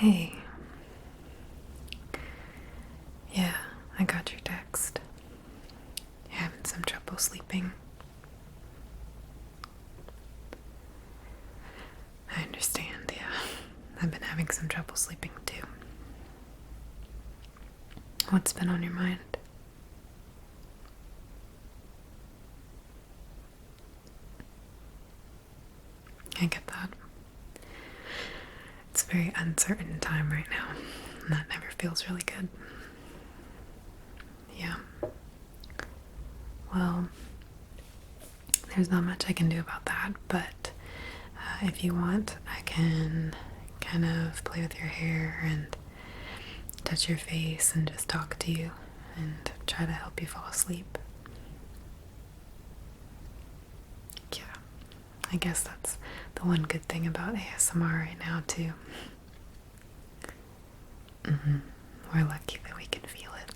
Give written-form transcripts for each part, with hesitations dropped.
Hey. Yeah, I got your text. You're having some trouble sleeping. I understand, yeah. I've been having some trouble sleeping too. What's been on your mind? I get that. It's a very uncertain time right now, and that never feels really good. Yeah. Well, there's not much I can do about that, but if you want, I can kind of play with your hair and touch your face and just talk to you and try to help you fall asleep. Yeah, I guess that's the one good thing about ASMR right now, too. We're lucky that we can feel it.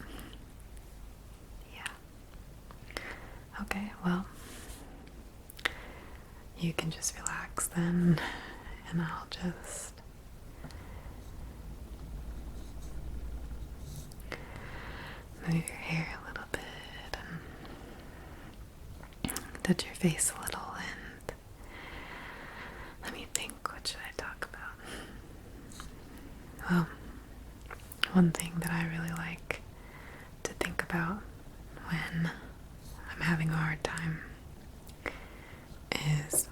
Yeah. Okay, well, you can just relax then, and I'll just move your hair a little bit and touch your face a little, and let me think, what should I talk about? Well, one thing that I really like to think about when I'm having a hard time is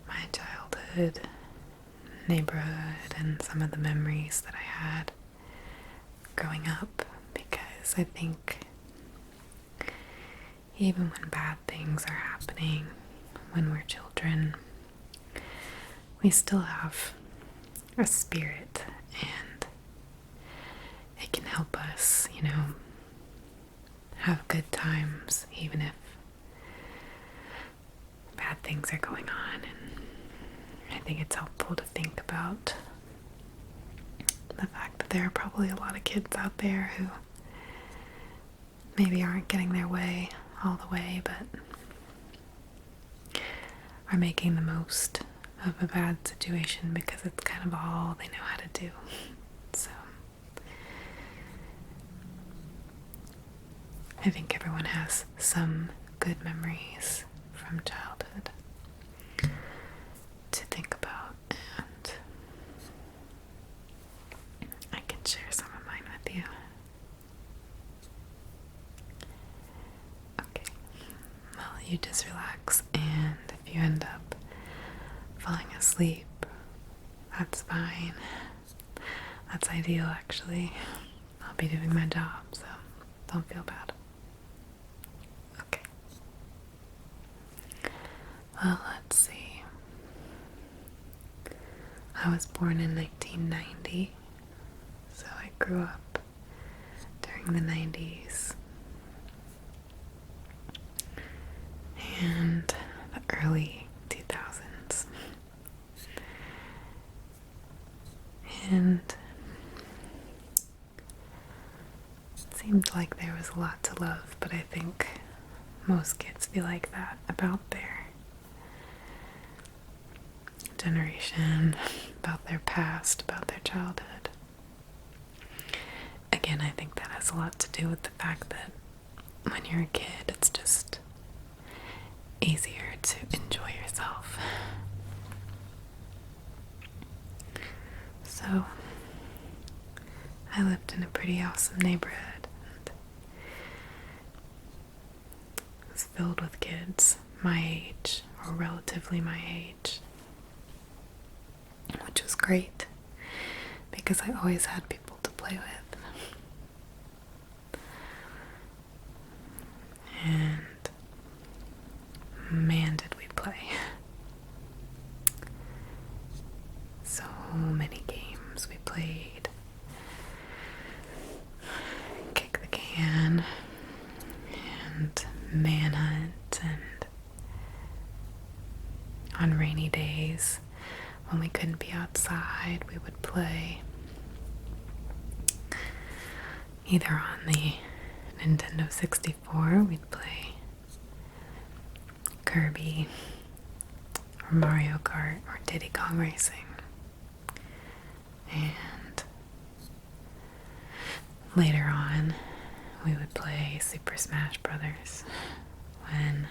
my childhood, neighborhood, and some of the memories that I had growing up, because I think even when bad things are happening when we're children, we still have a spirit, and it can help us, have good times even if bad things are going on. And I think it's helpful to think about the fact that there are probably a lot of kids out there who maybe aren't getting their way all the way, but are making the most of a bad situation because it's kind of all they know how to do. So I think everyone has some good memories from childhood to think about, and I can share some of mine with you. Okay, well, you just relax, and if you end up falling asleep, that's fine. That's ideal, actually. I'll be doing my job, so don't feel bad. Okay. Well, let's see. I was born in 1990, so I grew up during the 90s and the early 2000s. And it seemed like there was a lot to love, but I think most kids feel like that about their generation, about their past, about their childhood. Again, I think that has a lot to do with the fact that when you're a kid, it's just easier to enjoy yourself. So, I lived in a pretty awesome neighborhood, and it was filled with kids my age, or relatively my age, which was great because I always had people to play with. And man, did we play. So many games we played. Kick the can and manhunt, and on rainy days when we couldn't be outside, we would play either on the Nintendo 64, we'd play Kirby or Mario Kart or Diddy Kong Racing. And later on, we would play Super Smash Brothers when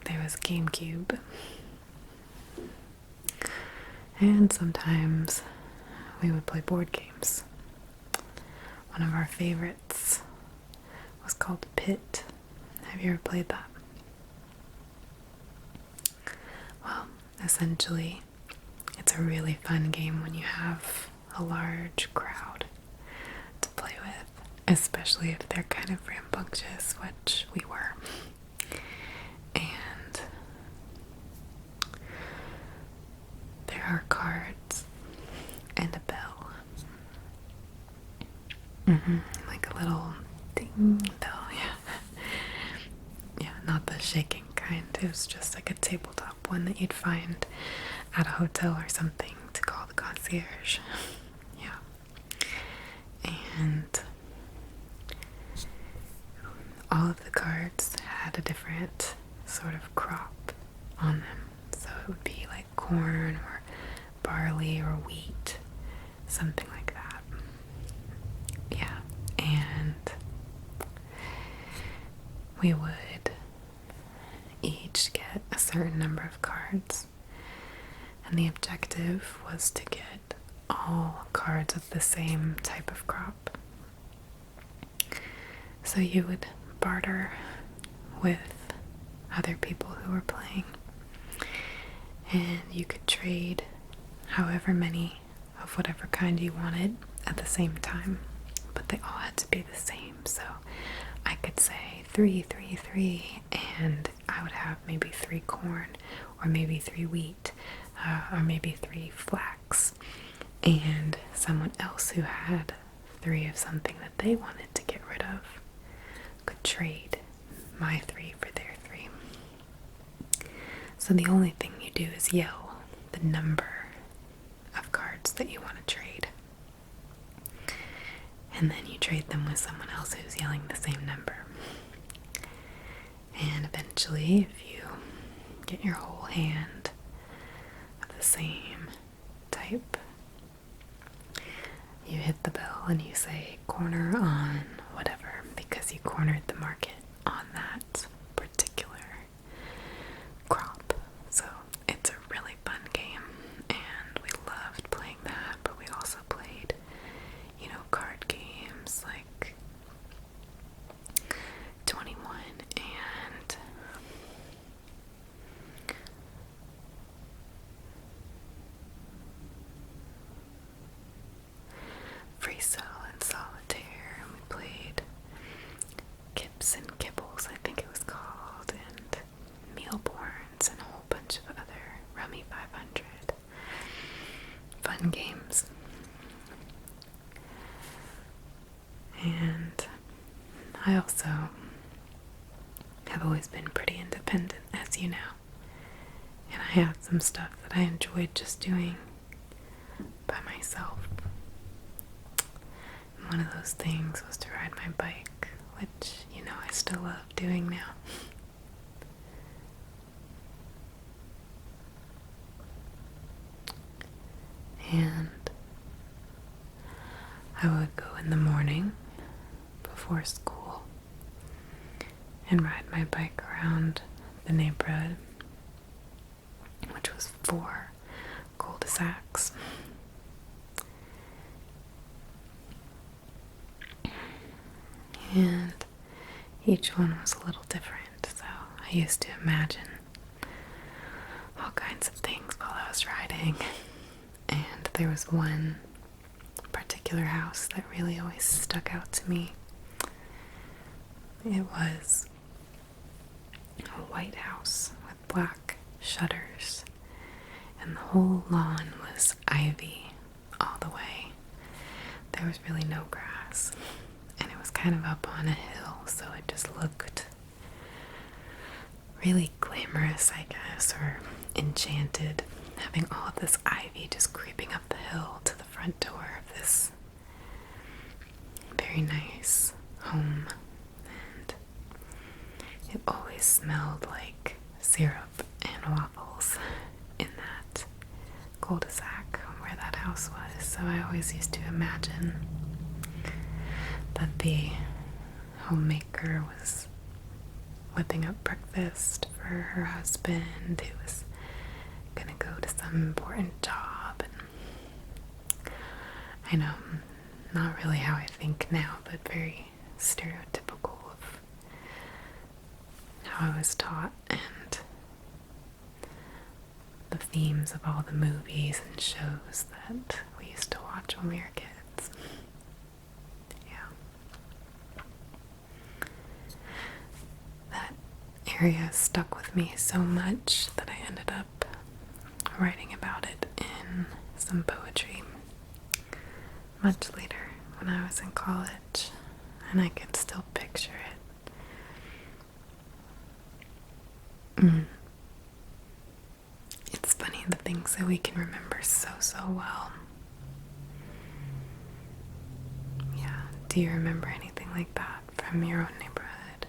there was GameCube. And sometimes we would play board games. One of our favorites was called Pit. Have you ever played that? Well, essentially, it's a really fun game when you have a large crowd to play with, especially if they're kind of rambunctious, which we were. And there are cards and a bell. Like a little ding bell, yeah. Yeah, not the shaking kind. It was just like a tabletop one that you'd find at a hotel or something to call the concierge. Yeah. And all of the cards had a different sort of crop on them. So it would be like corn or barley or wheat, something like that. Yeah. And we would each get a certain number of cards, and the objective was to get all cards of the same type of crop. So you would barter with other people who were playing, and you could trade however many of whatever kind you wanted at the same time, but they all had to be the same. So I could say 3, 3, 3, and I would have maybe 3 corn, or maybe 3 wheat, or maybe 3 flax, and someone else who had 3 of something that they wanted to get rid of could trade my 3 for their 3. So the only thing you do is yell the number of cards that you want to trade, and then you trade them with someone else who's yelling the same number. And eventually, if you get your whole hand of the same type, you hit the bell and you say corner on whatever, because you cornered the market on that particular crop. So it's a really fun game, and we loved playing that, but we also played, card games like 21 and Freestyle and Solitaire, and we played Kips and Kibbles, I think it was called, and Mealborns, and a whole bunch of other Rummy 500 fun games. And I also have always been pretty independent, as you know, and I had some stuff that I enjoyed just doing by myself. And one of those things was to ride my bike, which, I still love doing now. And I would go in the morning before school and ride my bike around the neighborhood, which was 4 cul-de-sacs. And each one was a little different, so I used to imagine all kinds of things while I was riding. And there was one particular house that really always stuck out to me. It was a white house with black shutters, and the whole lawn was ivy all the way. There was really no grass, and it was kind of up on a hill, so it just looked really glamorous, I guess, or enchanted, having all of this ivy just creeping up the hill to the front door of this very nice home. And it always smelled like syrup and waffles in that cul-de-sac where that house so I always used to imagine that the homemaker was whipping up breakfast for her husband who was gonna go to some important job. And I know, not really how I think now, but very stereotypical of how I was taught and the themes of all the movies and shows that we used to watch when we were kids. Yeah. That area stuck with me so much that I ended up writing about it in some poetry much later when I was in college, and I can still picture it. It's funny the things that we can remember so well. Yeah, do you remember anything like that from your own neighborhood?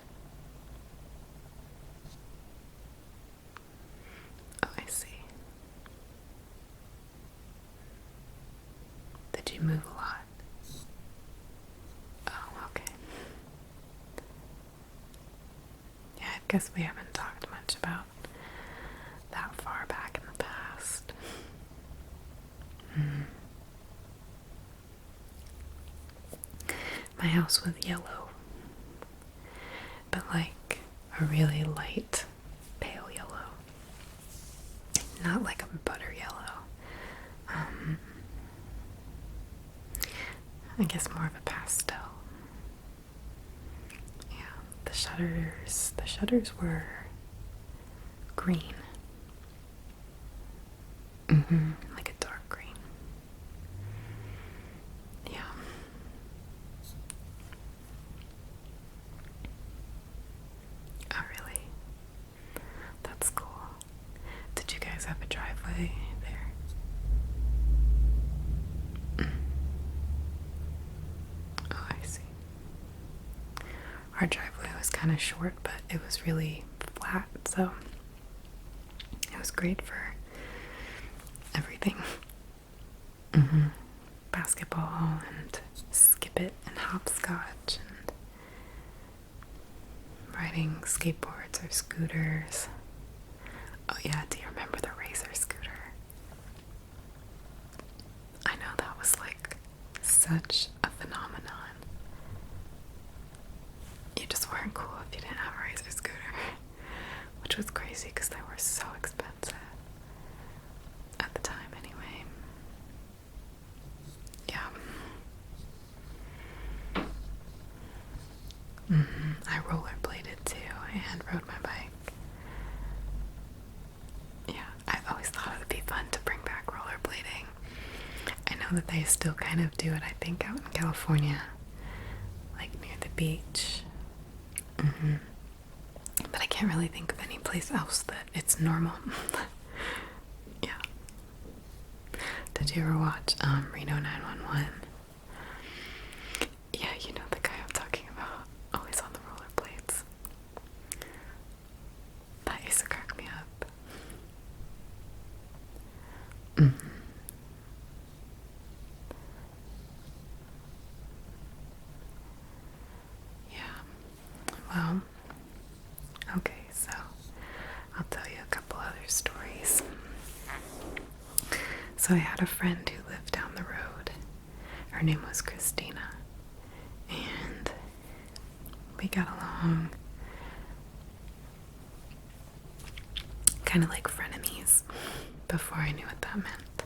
Oh, I see. Did you move a lot? Oh, okay. Yeah, I guess we haven't talked much about that far back in the past. My house was yellow, but like a really light, pale yellow. Not like a butter yellow. I guess more of a pastel. Yeah, the shutters were green. Like a dark green. Yeah. Oh, really? That's cool. Did you guys have a driveway there? Oh, I see. Our driveway was kind of short, but it was really flat, so it was great for everything. Basketball and skip it and hopscotch and riding skateboards or scooters. Oh yeah, do you remember the Razor scooter? I know that was like such a phenomenon. You just weren't cool if you didn't have a Razor scooter, which was crazy because they were so expensive at the time anyway. Yeah. I rollerbladed too and rode my bike. Yeah, I've always thought it would be fun to bring back rollerblading. I know that they still kind of do it, I think, out in California, like near the beach. But I can't really think of any place else that it's normal. Yeah. Did you ever watch Reno 911? Yeah, you know the guy I'm talking about. Always on the rollerblades. That used to crack me up. Yeah. Well, okay, so I'll tell you a couple other stories. So I had a friend who lived down the road. Her name was Christina. And we got along kind of like frenemies before I knew what that meant.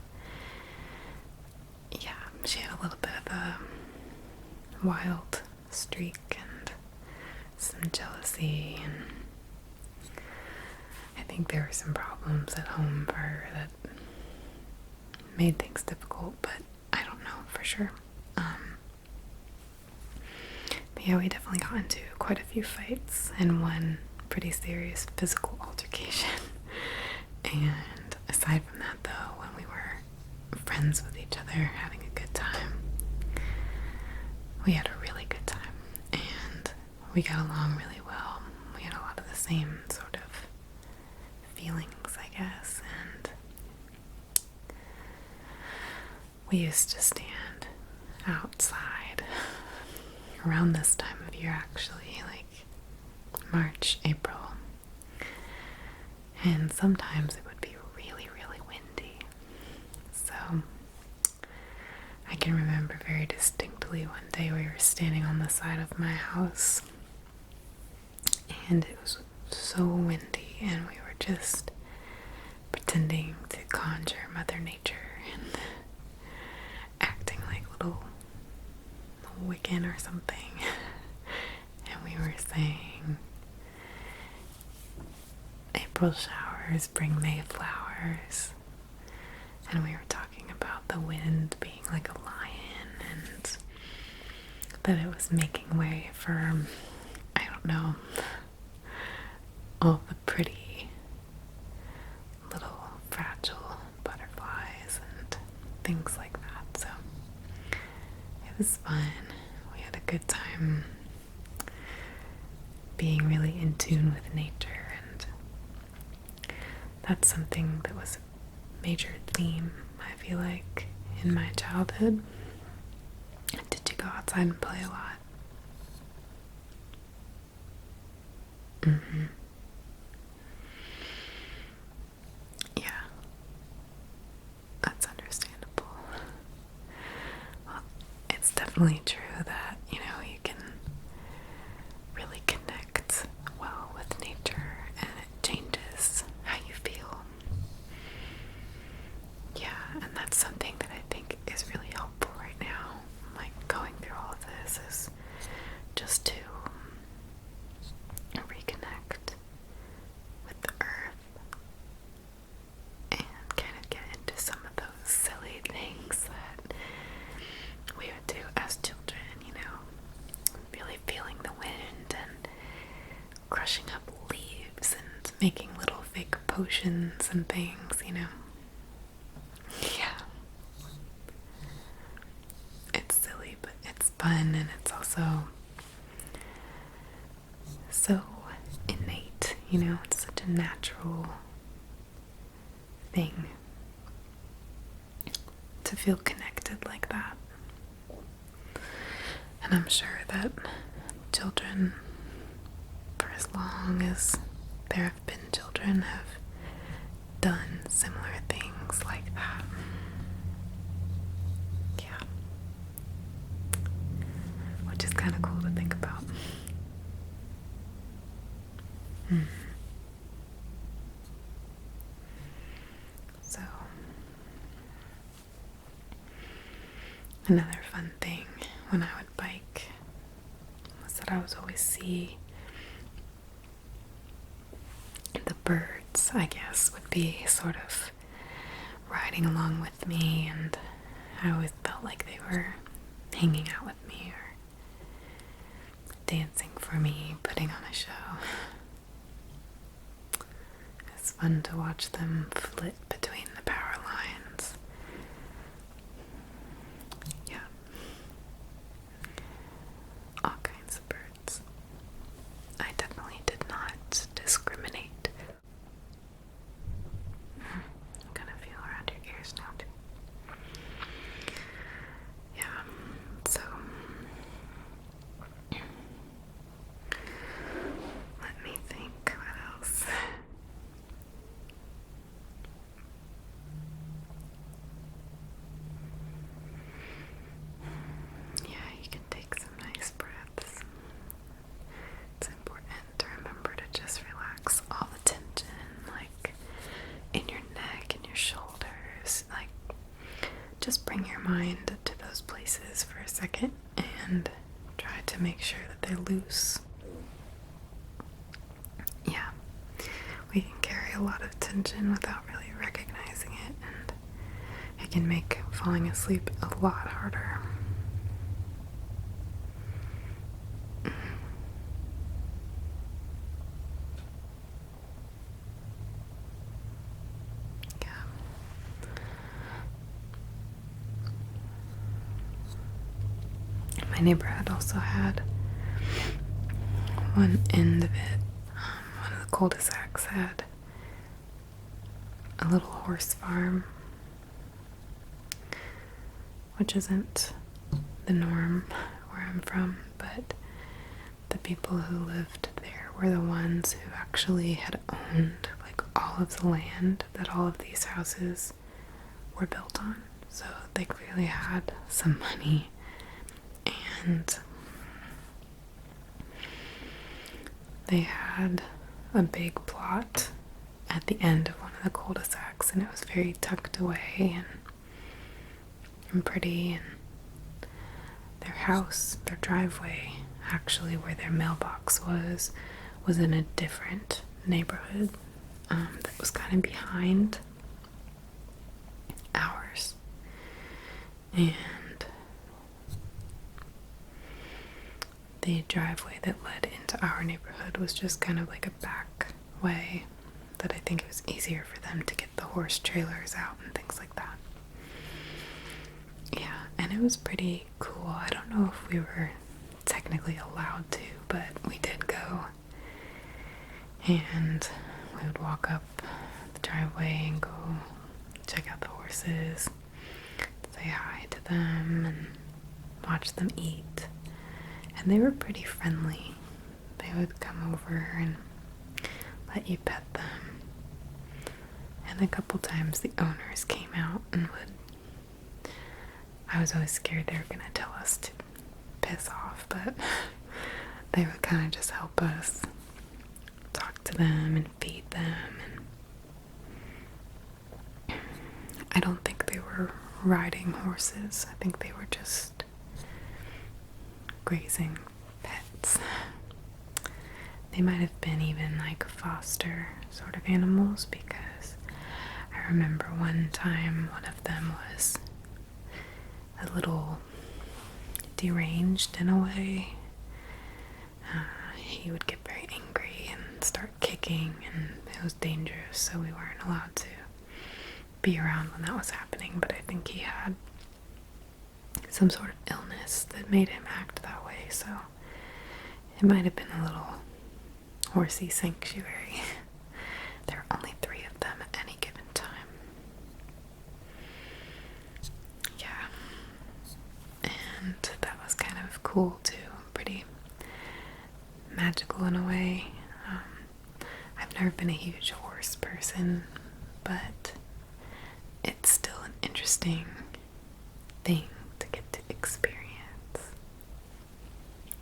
Yeah, she had a little bit of a wild streak and some jealousy, and I think there were some problems at home for her that made things difficult, but I don't know for sure. But yeah, we definitely got into quite a few fights and one pretty serious physical altercation. And aside from that, though, when we were friends with each other, having a good time, we had a really good time, and we got along really well. We had a lot of the same sort of feelings, I guess, and we used to stand outside around this time of year, actually, like March, April. And sometimes it would be really, really windy. So I can remember very distinctly one day we were standing on the side of my house and it was so windy and we were just pretending to conjure Mother Nature and acting like little Wiccan or something. And we were saying, April showers bring May flowers. And we were talking about the wind being like a lion and that it was making way for, I don't know, all the pretty little fragile butterflies and things like that. So it was fun. We had a good time being really in tune with nature, and that's something that was a major theme, I feel like, in my childhood. Did you go outside and play a lot? Mm-hmm. Yeah. That's understandable. Well, it's definitely true that, you you can really connect well with nature and it changes how you feel. Yeah, and that's something that I think is really helpful right now. Like going through all of this is just to reconnect with the earth and kind of get into some of those silly things that we would do as children, really feeling the wind and crushing up leaves and making little fake potions and things. Yeah. It's silly, but it's fun, and it's also so innate, it's such a natural thing to feel connected like that. And I'm sure that children, for as long as there have been children, have done similar things like that. Yeah. Which is kind of cool to think about. So, another fun thing when I would bike was that I would always see the birds, I guess, would be sort of riding along with me, and I always felt like they were hanging out with me or dancing for me, putting on a show. It's fun to watch them flit between the power lines. Yeah. All kinds of birds. I definitely did not discriminate. I'm gonna feel around your ears now too. Yeah, so let me think, what else? Yeah, you can take some nice breaths. It's important to remember to just relax all the tension, like in your neck and your shoulders. Like, just bring your mind to those places for a second and try to make sure that they're loose. Yeah, we can carry a lot of tension without really recognizing it, and it can make falling asleep a lot harder. Yeah. My neighborhood also had one end of it, one of the cul-de-sacs had a little horse farm. which isn't the norm where I'm from, but the people who lived there were the ones who actually had owned like all of the land that all of these houses were built on. So they clearly had some money, and they had a big plot at the end of one of the cul-de-sacs, and it was very tucked away and pretty, and their house, their driveway, actually where their mailbox was in a different neighborhood that was kind of behind ours. And the driveway that led into our neighborhood was just kind of like a back way that I think it was easier for them to get the horse trailers out and things like that. Yeah, and it was pretty cool. I don't know if we were technically allowed to, but we did go. And we would walk up the driveway and go check out the horses, say hi to them, and watch them eat. And they were pretty friendly. They would come over and let you pet them. And a couple times the owners came out and would... I was always scared they were going to tell us to piss off, but they would kind of just help us talk to them and feed them. And I don't think they were riding horses. I think they were just grazing pets. They might have been even like foster sort of animals, because I remember one time one of them was a little deranged in a way. He would get very angry and start kicking, and it was dangerous, so we weren't allowed to be around when that was happening. But I think he had some sort of illness that made him act that way, so it might have been a little horsey sanctuary. There were only 3 of them at any given time. Yeah, and that was kind of cool too, pretty magical in a way. I've never been a huge horse person, but it's still an interesting thing to get to experience.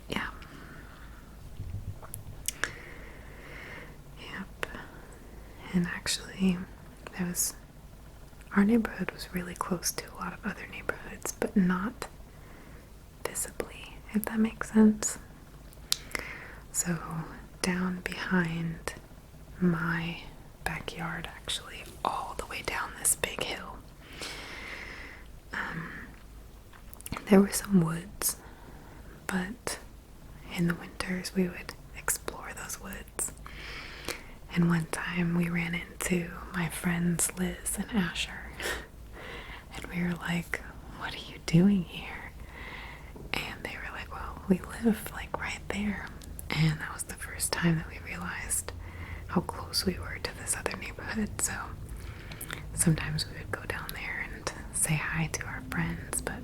Yeah. Yep. And actually, our neighborhood was really close to a lot of other neighborhoods, but not visibly, if that makes sense. So down behind my backyard, actually, all the way down this big hill, there were some woods, but in the winters we would explore those woods. And one time we ran into my friends Liz and Asher, and we were like, "What are you doing here?" And they were like, "Well, we live like right there." And that was the first time that we realized how close we were to this other neighborhood. So sometimes we would go down there and say hi to our friends, but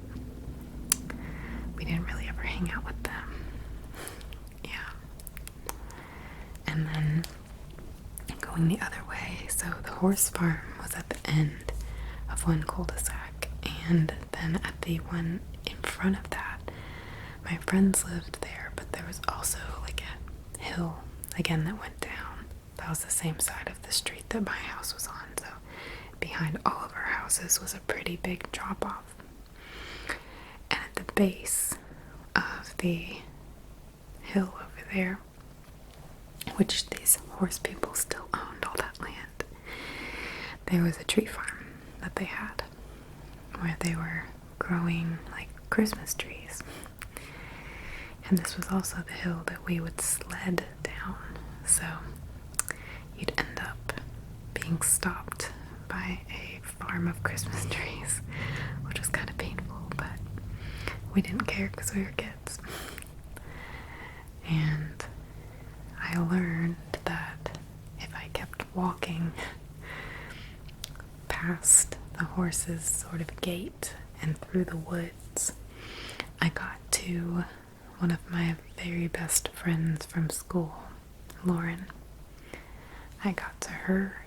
we didn't really ever hang out with them. Yeah. And then going the other way, so the horse farm was at the end of one cul-de-sac, and then at the one in front of that, my friends lived there, but there was also like a hill again that went down. That was the same side of the street that my house was on, so behind all of our houses was a pretty big drop-off. And at the base of the hill over there, which these horse people still owned all that land, there was a tree farm that they had where they were growing like Christmas trees. And this was also the hill that we would sled down, so you'd end up being stopped by a farm of Christmas trees, which was kind of painful, but we didn't care because we were kids. And I learned that if I kept walking past the horse's sort of gate and through the woods, I got to one of my very best friends from school, Lauren. I got to her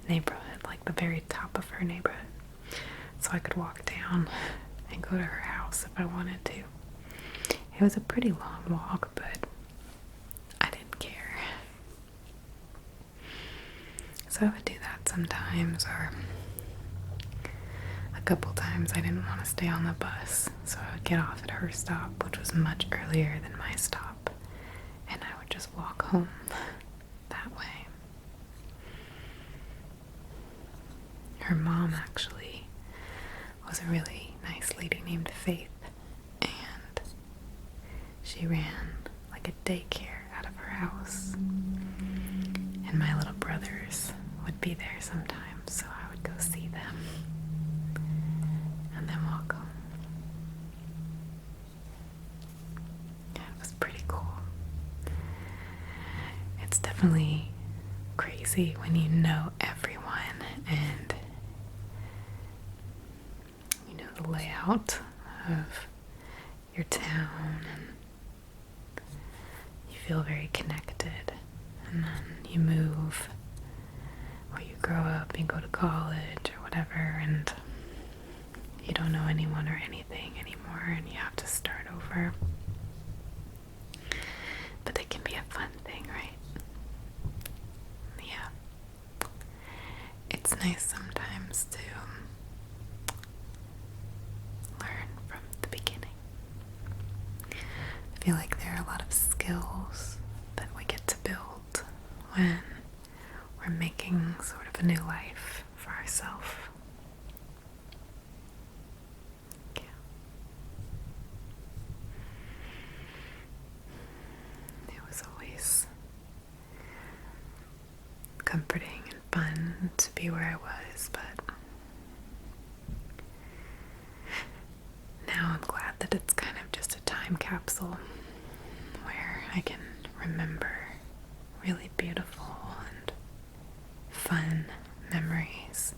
neighborhood, like the very top of her neighborhood, so I could walk down and go to her house if I wanted to. It was a pretty long walk, but I didn't care. So I would do that sometimes, or a couple times I didn't want to stay on the bus, so I would get off at her stop, which was much earlier than my stop, and I would just walk home that way. Her mom actually was a really nice lady named Faith, and she ran like a daycare out of her house, and my little brothers would be there sometimes, so I would go see them and then walk home. Yeah, it was pretty cool. It's definitely crazy when you know everyone and you know the layout of your town, and you feel very connected, and then you move, or you grow up and go to college or whatever, and you don't know anyone or anything anymore, and you have to start over. But it can be a fun thing, right? Yeah. It's nice sometimes to learn from the beginning. I feel like there are a lot of skills that we get to build when we're making sort of a new life for ourselves. Yeah. It was always comforting and fun to be where I was, but now I'm glad that it's kind of just a time capsule where I can remember really beautiful and fun memories,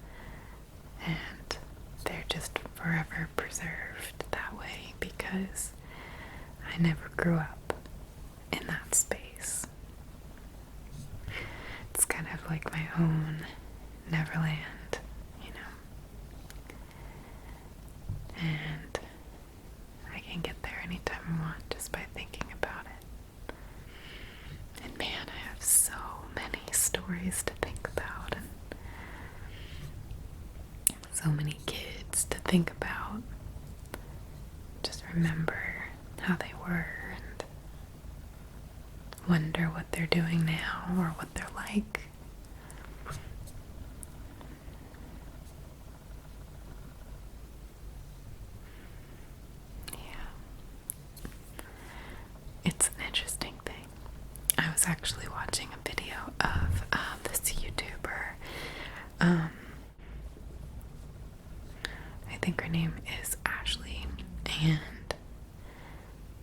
and they're just forever preserved that way because I never grew up in that space. It's kind of like my own Neverland, you know, and I can get there anytime I want just by thinking about it. And man, I have so many stories to think about, and so many kids to think about. Just remember how they were and wonder what they're doing now or what they're like. Yeah. It's an interesting thing. I was actually watching a video of this YouTuber. I think her name is Ashley, and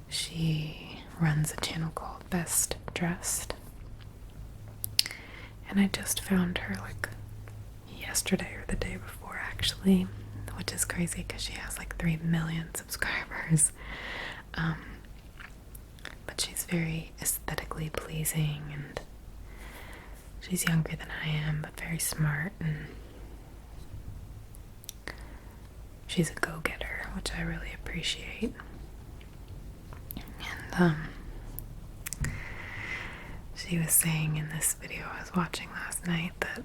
she runs a channel called Best Dressed. And I just found her like yesterday or the day before, actually, which is crazy because she has like 3 million subscribers. But she's very aesthetically pleasing, and she's younger than I am, but very smart, and she's a go-getter, which I really appreciate. And she was saying in this video I was watching last night that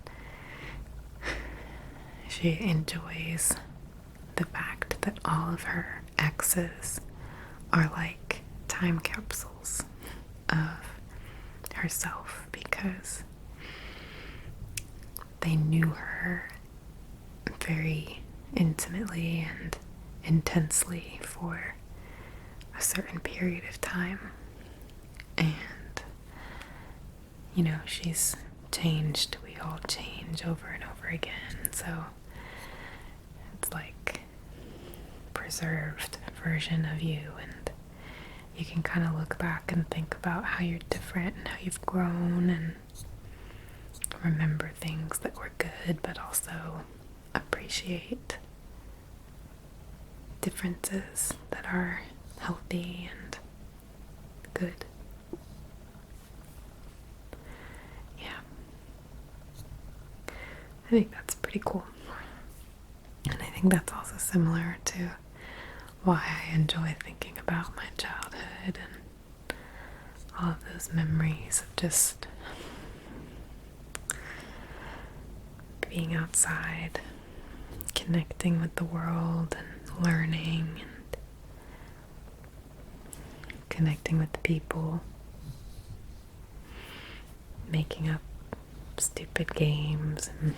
she enjoys the fact that all of her exes are like time capsules of herself, because they knew her very intimately and intensely for a certain period of time, and you know, she's changed. We all change over and over again, so it's like preserved version of you, and you can kind of look back and think about how you're different and how you've grown, and remember things that were good, but also appreciate differences that are healthy and good. Yeah. I think that's pretty cool. And I think that's also similar to why I enjoy thinking about my childhood and all of those memories of just being outside, connecting with the world and learning and connecting with the people, making up stupid games. And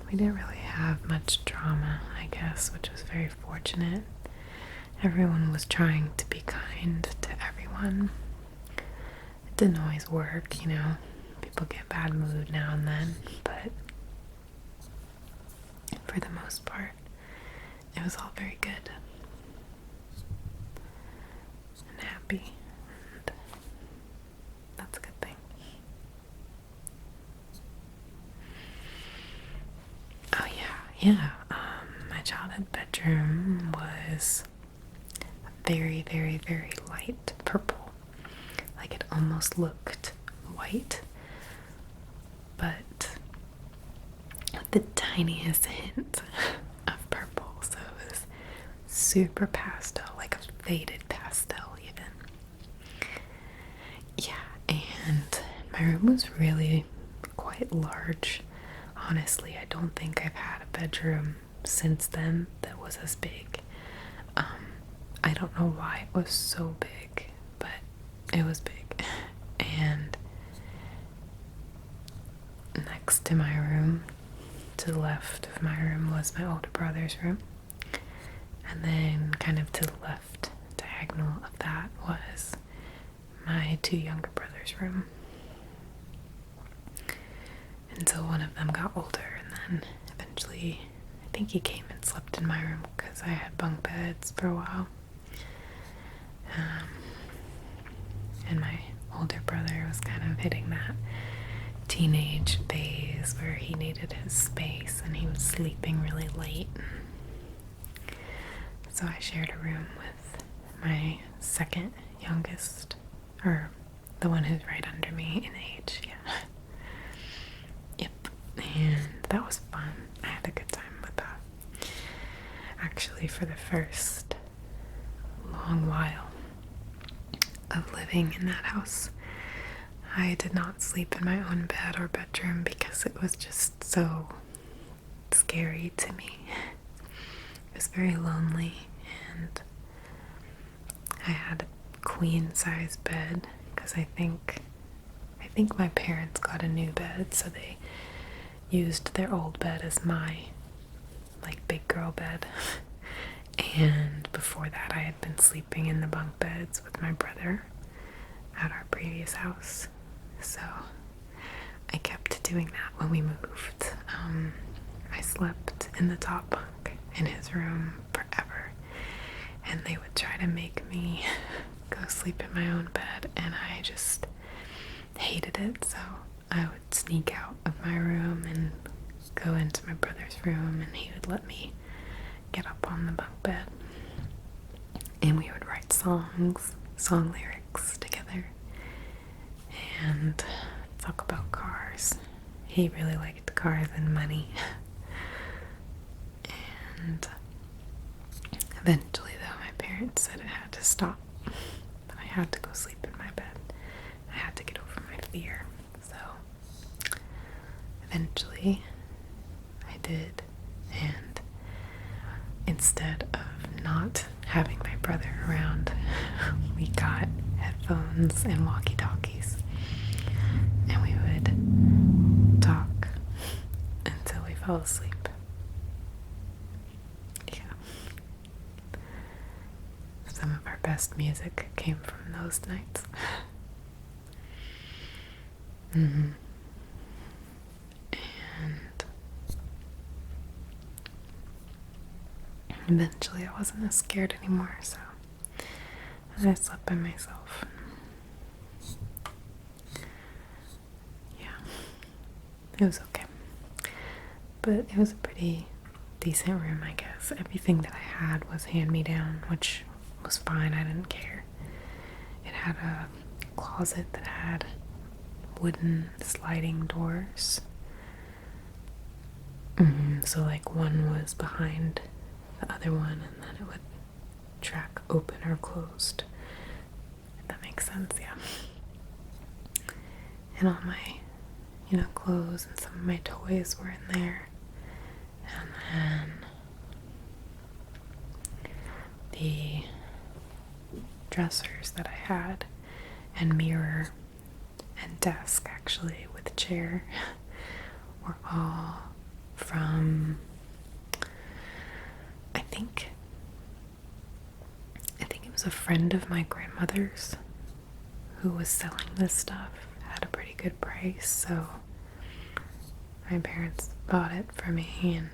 we didn't really have much drama, I guess, which was very fortunate. Everyone was trying to be kind to everyone. It didn't always work, you know. People get bad mood now and then, but for the most part, it was all very good and happy, and that's a good thing. Oh yeah. My childhood bedroom was a very, very, very light purple. Like it almost looked white, but with the tiniest hint of purple. So it was super pastel, like a faded pastel even. Yeah, and my room was really quite large. Honestly, I don't think I've had a bedroom since then that was as big. I don't know why it was so big, but it was big. And next to my room, to the left of my room, was my older brother's room. And then kind of to the left diagonal of that was my two younger brothers' room. Until one of them got older, and then eventually I think he came and slept in my room because I had bunk beds for a while. And my older brother was kind of hitting that teenage phase where he needed his space and he was sleeping really late. So I shared a room with my second youngest, or the one who's right under me in age, yeah. Yep, and that was fun. I had a good time with that. Actually, for the first long while of living in that house, I did not sleep in my own bed or bedroom because it was just so scary to me. It was very lonely, and I had a queen size bed because I think my parents got a new bed, so they used their old bed as my like big girl bed. And before that I had been sleeping in the bunk beds with my brother at our previous house. So I kept doing that when we moved. I slept in the top bunk in his room forever, and they would try to make me go sleep in my own bed, and I just hated it. So I would sneak out of my room and go into my brother's room, and he would let me get up on the bunk bed, and we would write song lyrics together and talk about cars. He really liked cars and money. And eventually, though, my parents said it had to stop, but I had to go sleep in my bed. I had to get over my fear. So eventually I did, and instead of not having my brother around, we got headphones and walkie-talkies, and we would talk until we fell asleep. Yeah. Some of our best music came from those nights. And eventually I wasn't as scared anymore, so I slept by myself. Yeah, it was okay. But it was a pretty decent room, I guess. Everything that I had was hand-me-down, which was fine. I didn't care. It had a closet that had wooden sliding doors. So like one was behind the other one, and then it would track open or closed. If that makes sense, yeah. And all my, clothes and some of my toys were in there. And then the dressers that I had, and mirror and desk actually with a chair, were all from I think it was a friend of my grandmother's who was selling this stuff at a pretty good price, so my parents bought it for me, and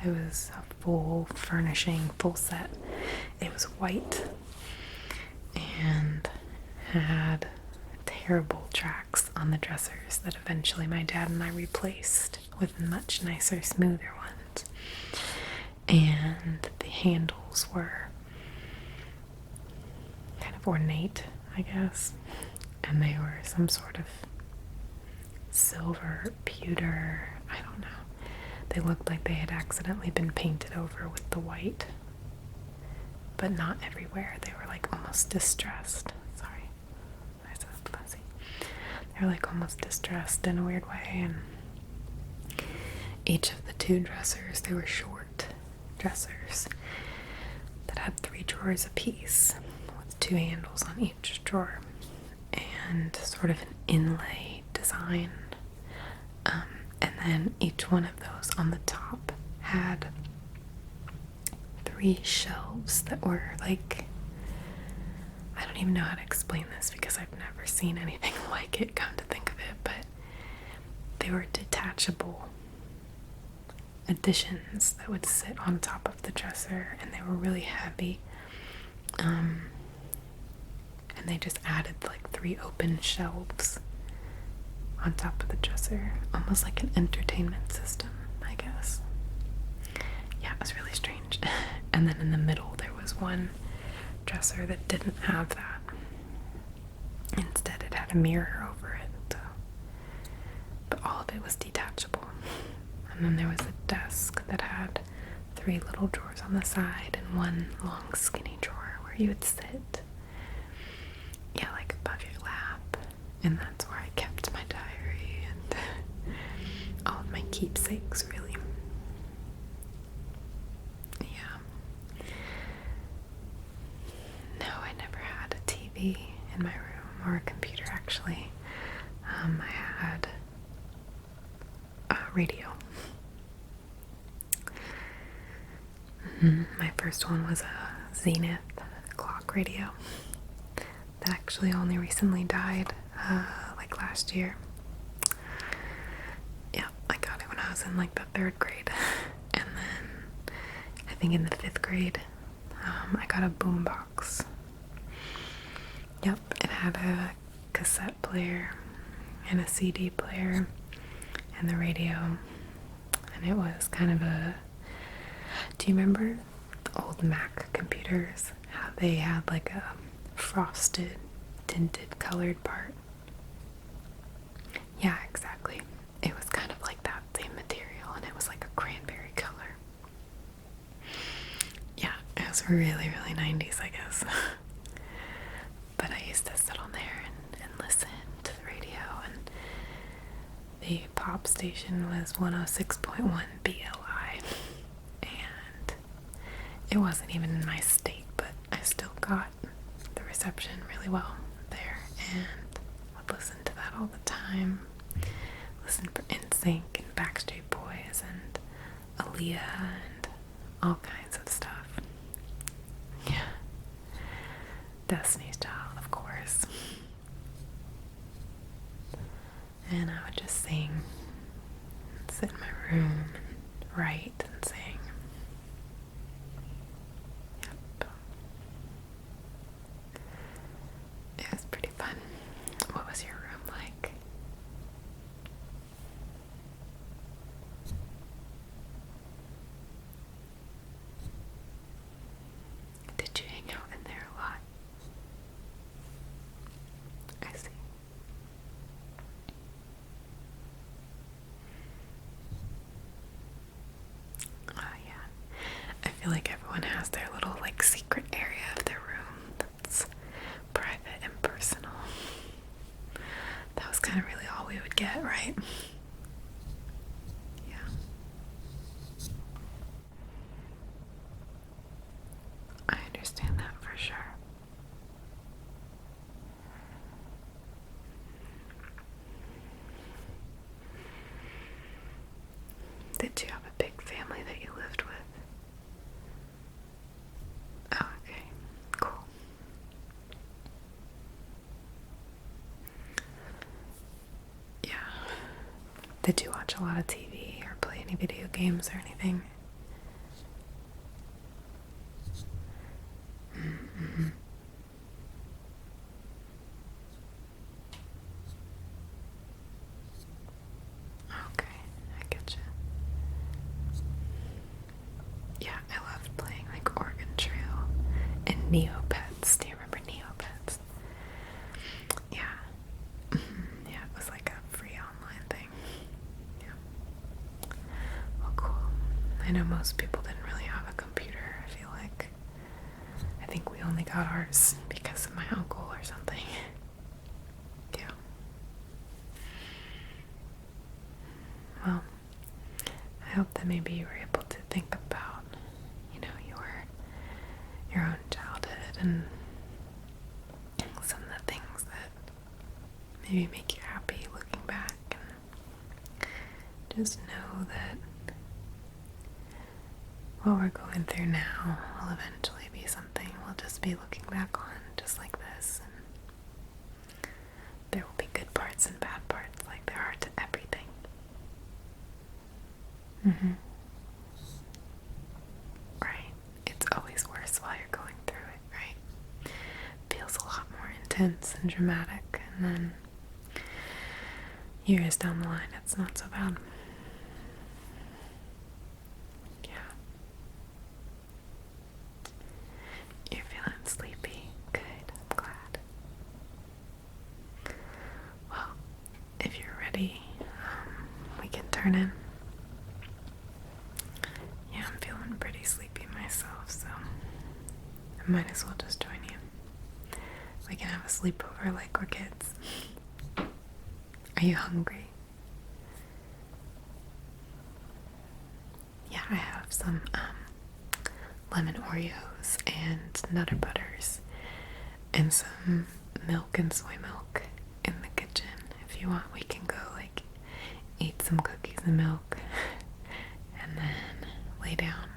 it was a full furnishing, full set. It was white and had terrible tracks on the dressers that eventually my dad and I replaced with much nicer, smoother ones. And the handles were kind of ornate, I guess. And they were some sort of silver, pewter, I don't know. They looked like they had accidentally been painted over with the white. But not everywhere. They were like almost distressed. Sorry. I said fuzzy. They were like almost distressed in a weird way. And each of the two dressers, they were short dressers that had 3 drawers apiece with 2 handles on each drawer, and sort of an inlay design. And then each one of those on the top had 3 shelves that were like, I don't even know how to explain this because I've never seen anything like it, come to think of it, but they were detachable additions that would sit on top of the dresser, and they were really heavy. And they just added like 3 open shelves on top of the dresser, almost like an entertainment system, I guess. Yeah, it was really strange. And then in the middle there was one dresser that didn't have that. Instead it had a mirror over it, but all of it was detachable. And then there was a desk that had 3 little drawers on the side and 1 long skinny drawer where you would sit, yeah, like above your lap. And that's where I kept my diary and all of my keepsakes, really. Yeah. No, I never had a TV in my room, or a computer actually. I had a radio. My first one was a Zenith clock radio that actually only recently died, like last year. Yeah, I got it when I was in like the 3rd grade. And then I think in the 5th grade, I got a boombox. Yep, it had a cassette player and a CD player and the radio. And it was kind of a... Do you remember the old Mac computers? How they had like a frosted, tinted, colored part? Yeah, exactly. It was kind of like that same material, and it was like a cranberry color. Yeah, it was really, really 90s, I guess. But I used to sit on there and listen to the radio, and the pop station was 106.1 BLI. And it wasn't even in my state, but I still got the reception really well there, and would listen to that all the time. Listen for NSYNC and Backstreet Boys and Aaliyah and all kinds of stuff. Yeah. Destiny's Child, of course. And I would just sing, sit in my room, and write and sing. Yep. It was pretty fun. What was your room like? feel like everyone has their little like secret area of their room that's private and personal. That was kind of really all we would get, right? Yeah. I understand that for sure. Did you have a big family that you lived with? Oh, okay. Cool. Yeah. Did you watch a lot of TV or play any video games or anything? Mm-hmm. Okay, I get you. Yeah, I loved playing like Oregon Trail and Neopets. Do you remember Neopets? Yeah. Yeah, it was like a free online thing. Yeah. Well, cool. I know most people didn't really have a computer, I feel like. I think we only got ours because of my uncle or something. Yeah. Well, I hope that maybe you were able to think about, your own childhood and some of the things that maybe make you happy looking back. And just know that what we're going through now will eventually be something we'll just be looking back on just like this. And there will be good parts and bad parts like there are to everything. Right. It's always worse while you're going through it, right? Feels a lot more intense and dramatic, and then years down the line it's not so bad. Yeah. You're feeling sleepy. Good. I'm glad. Well, if you're ready, we can turn in. Yeah, I'm feeling pretty sleepy myself, so I might as well just join you. We can have a sleepover like we're kids. Are you hungry? Yeah, I have some lemon Oreos and Nutter Butters and some milk and soy milk in the kitchen. If you want, we can go like eat some cookies and milk and then lay down